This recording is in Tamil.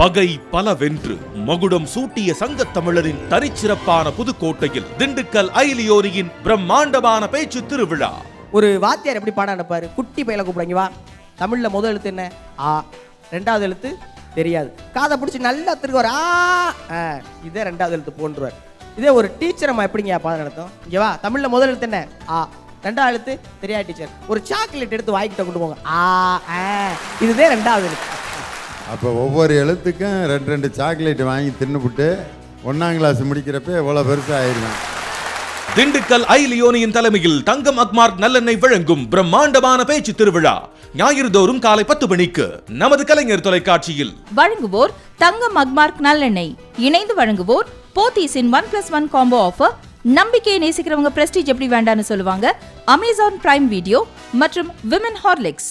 பகை பலவென்று மகுடம் சூட்டிய சங்கத் தமிழரின் தனிச்சிறப்பான புதுக்கோட்டையில் திண்டுக்கல் ஐலியோனியின் பிரம்மாண்டமான பேச்சு திருவிழா. ஒரு வாத்தியார் எப்படி பாடம் நடப்பாரு? குட்டி பையில கூப்பிடுங்க வா, தமிழ்ல முதல் எழுத்து என்ன? ஆ. ரெண்டாவது எழுத்து தெரியாது, காதை பிடிச்சி நல்லா திருக்குவார். இதே ரெண்டாவது எழுத்து போன்றுவார். இதே ஒரு டீச்சர் அம்மா எப்படிங்க பாடம் நடத்தும்? இங்க வா, தமிழ்ல முதல் எழுத்து என்ன? ஆ. ரெண்டாவது எழுத்து தெரியாது டீச்சர். ஒரு சாக்லேட் எடுத்து வாங்கிட்ட கொண்டு போங்க. இதுதே ரெண்டாவது எழுத்து. அப்போ ஒவ்வொரு எழுத்துக்கும் ரெண்டு ரெண்டு சாக்லேட் வாங்கி தின்னுபிட்டு 1ஆம் கிளாஸ் முடிக்கிறப்ப எவ்வளோ பெருசாக ஆயிருக்கும். திண்டுக்கல் ஐலியோனியின் தலைமையில் தங்கம் அக்மார்க் நல்லெண்ணெய் வழங்கும் பிரம்மாண்டமான பேச்சு திருவிழா ஞாயிறு தோறும் காலை 10 மணிக்கு நமது கலைஞர் தொலைக்காட்சியில். வழங்குவோர் தங்கம் அக்மார்க் நல்லெண்ணெய். இணைந்து வழங்குவோர் போத்தீஸின் 1+1 காம்போ ஆஃபர். நம்பிக்கையை நேசிக்கிறவங்க பிரஸ்டீஜ் எப்படி வேண்டான்னு சொல்லுவாங்க. அமேசான் பிரைம் வீடியோ மற்றும் விமன் ஹார்லிக்ஸ்.